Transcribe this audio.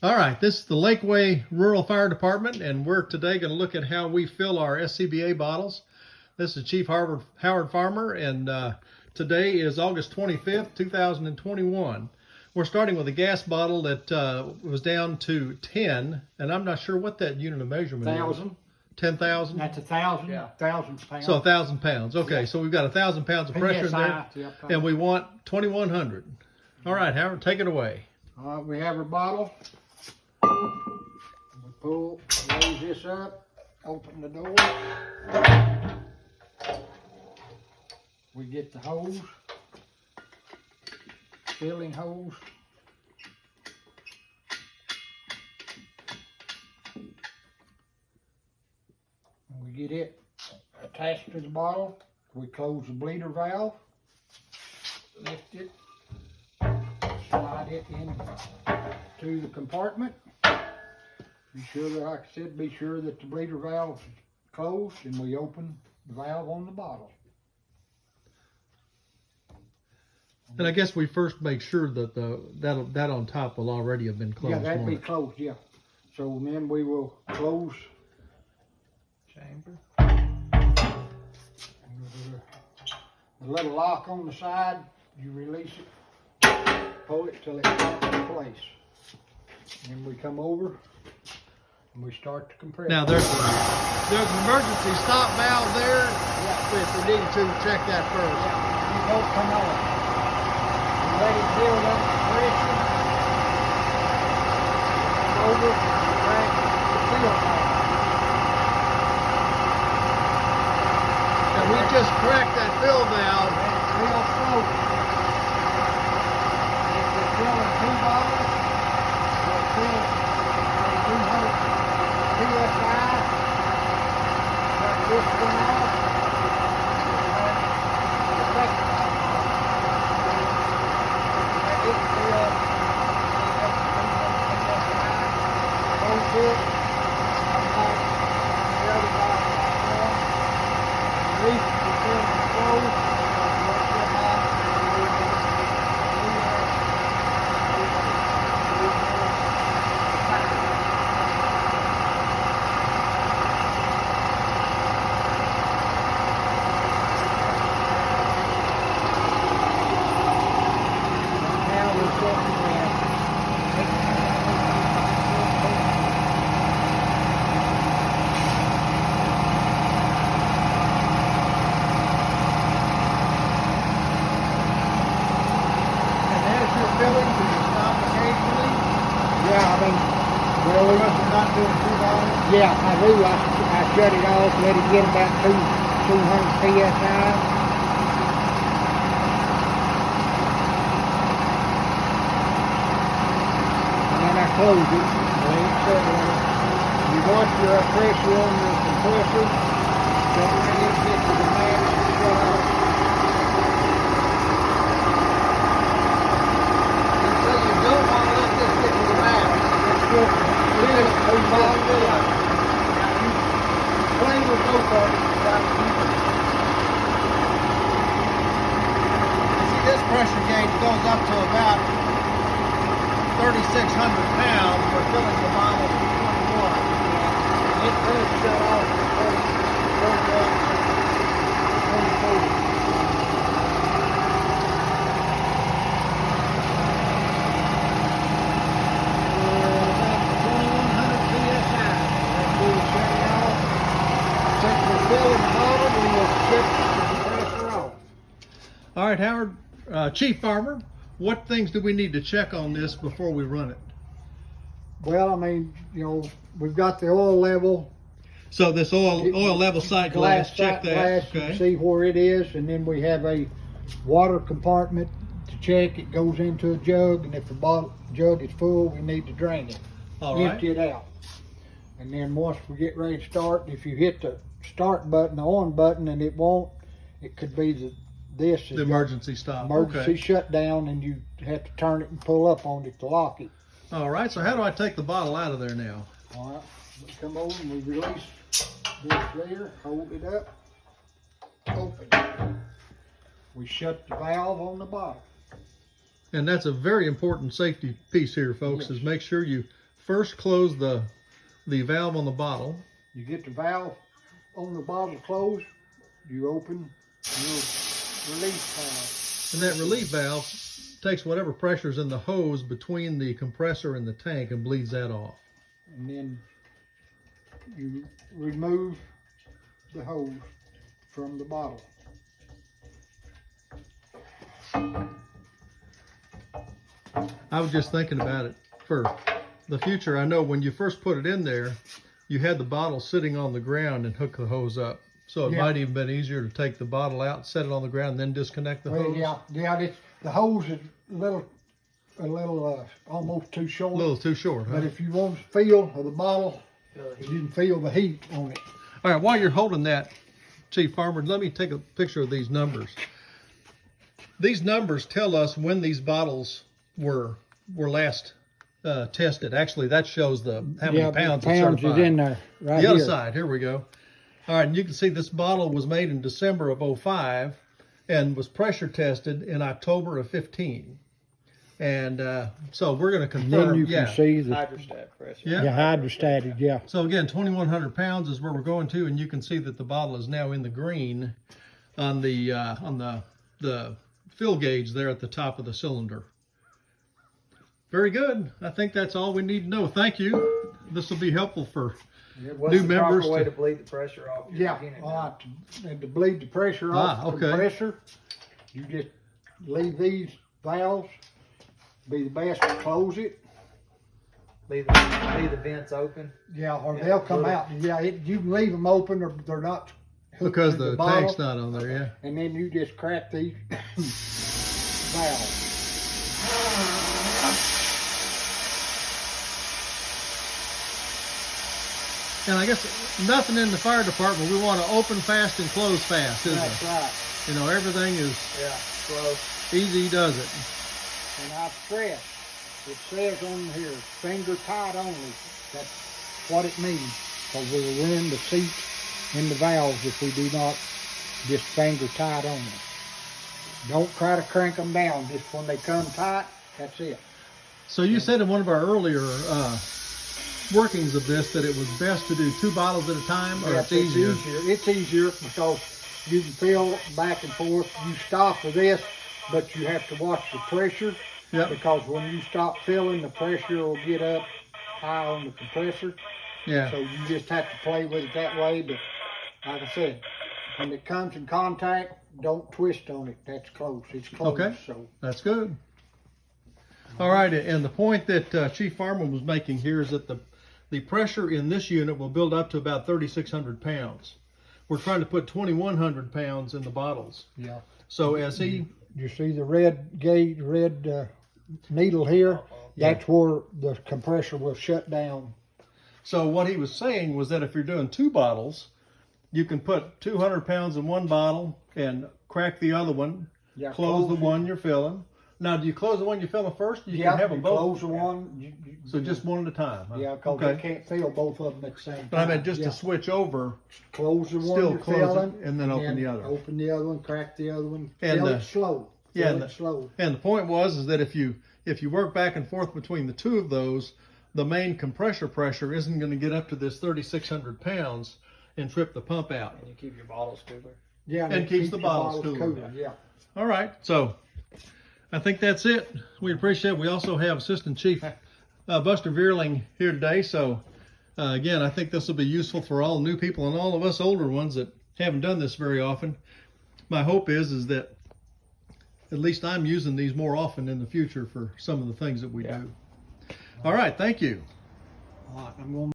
All right, this is the Lakeway Rural Fire Department, and we're today going to look at how we fill our SCBA bottles. This is Chief Howard Farmer, and today is August 25th, 2021. We're starting with a gas bottle that was down to 10, and I'm not sure what that unit of measurement is. 1,000. 10,000? That's 1,000. Yeah. 1,000 pounds. So 1,000 pounds. Okay, Yeah. So we've got 1,000 pounds of pressure in there, Yep. and we want 2,100. All right, Howard, take it away. All right, we have our bottle. We raise this up, open the door. We get the hose, filling hose. We get it attached to the bottle. We close the bleeder valve, lift it, slide it into the compartment. Be sure that, like I said, be sure that the bleeder valve is closed, and we open the valve on the bottle. And I guess we first make sure that that on top will already have been closed. Yeah, that'd be won't it? closed, yeah. So then we will close Chamber. the little lock on the side. You release it, pull it till it locks in place. Then we come over and we start to compress. Now there's an emergency stop valve there. Yeah. If we need to check that first. You don't come on. You let it build up the pressure. Over, you crack the fill valve. And we just cracked that fill valve. Real slow. If we're filling 2 bottles, we'll fill 200 PSI. Cut this one off. The second bottle. Let it fill 200 PSI. Close it. Come back. The other bottle back on. Release the fill and close. Yeah, I do. I shut it off, let it get about 200 PSI. And then I close it. You watch your pressure on your compressor. Don't let it get to the max and shut off. So you don't want to let this get to the max. It's good. Play with both of them. See, this pressure gauge goes up to about 3,600 pounds. We're filling the bottle to 21. It could shut off at 24. All right, Howard, Chief Farmer, what things do we need to check on this before we run it? Well, I mean, you know, we've got the oil level. So this oil level sight glass, check that. Glass, Okay. see where it is, and then we have a water compartment to check. It goes into a jug, and if the jug is full, we need to drain it, All right. empty it out. And then once we get ready to start, if you hit the start button, the on button, and it won't, it could be the emergency stop. emergency Okay. shutdown, and you have to turn it and pull up on it to lock it. All right, so how do I take the bottle out of there now? All right, we come over and we release this there, hold it up, open it. We shut the valve on the bottom. And that's a very important safety piece here, folks, Yes. is make sure you first close the valve on the bottle. You get the valve on the bottle closed, you open your release valve. And that relief valve takes whatever pressure's in the hose between the compressor and the tank and bleeds that off. And then you remove the hose from the bottle. I was just thinking about it for the future. I know when you first put it in there, you had the bottle sitting on the ground and hook the hose up. So it Yeah. might even been easier to take the bottle out, set it on the ground, and then disconnect the Well, hose. the hose is a little almost too A short. little too short, huh? But if you want the feel of the bottle, you can feel the heat on it. All right, while you're holding that, Chief Farmer, let me take a picture of these numbers. These numbers tell us when these bottles were last tested. Actually, that shows how many pounds it's pounds is certified. in there, right The other here. side, here we go. All right, and you can see this bottle was made in December of 05 and was pressure tested in October of 15. And so we're going to And confirm. then you can see the Hydrostat pressure. Yeah. hydrostatic, yeah. So again, 2,100 pounds is where we're going to, and you can see that the bottle is now in the green on the fill gauge there at the top of the cylinder. Very good. I think that's all we need to know. Thank you. This will be helpful for What's new the members proper way to- to bleed the pressure off? your Yeah, unit all now? right. And to bleed the pressure off the okay. compressor, you just leave these valves. Be the best to close it. Leave the vents open. Yeah, or Yeah, they'll come little- out. Yeah, you can leave them open, or they're not hooked because to the bottle, tank's not on there. Yeah. and then you just crack these valves. And I guess nothing in the fire department. We want to open fast and close fast, isn't That's it? right. You know, everything is Yeah, slow. easy does it. And I stress, it says on here, finger tight only. That's what it means. Because we'll ruin the seat and the valves if we do not just finger tight only. Don't try to crank them down. Just when they come tight, that's it. So you said in one of our earlier workings of this that it was best to do 2 bottles at a time, or Yeah, it's easier. It's easier because you can fill back and forth. You stop with this, but you have to watch the pressure. Yep. Because when you stop filling, the pressure will get up high on the compressor. Yeah. So you just have to play with it that way. But like I said, when it comes in contact, don't twist on it. That's close. It's close. Okay. So That's good. All right, and the point that Chief Farmer was making here is that the pressure in this unit will build up to about 3,600 pounds. We're trying to put 2,100 pounds in the bottles. yeah. So as he, You see the red gauge, red needle here? Yeah. That's where the compressor will shut down. so what he was saying was that if you're doing 2 bottles, you can put 200 pounds in one bottle and crack the other one, Yeah, close the it. one you're filling. Now, do you close the one you're filling first? You Yeah, can have them you both. close the one. So just one at a time. Huh? Yeah, because okay. they can't fill both of them at the same time. But I meant just Yeah. to switch over. Close the one still you're close it, filling, and then open the other. Open the other one, crack the other one. And Fill the- it slow. yeah, Fill and it the- slow. And the point was that if you work back and forth between the 2 of those, the main compressor pressure isn't going to get up to this 3,600 pounds and trip the pump out. And you keep your bottles cooler. Yeah, And it keeps the your bottles cooler. Yeah. All right, so I think that's it. We appreciate it. We also have Assistant Chief Buster Veerling here today. So again, I think this will be useful for all new people and all of us older ones that haven't done this very often. My hope is that at least I'm using these more often in the future for some of the things that we do. All right, thank you. All right, I'm going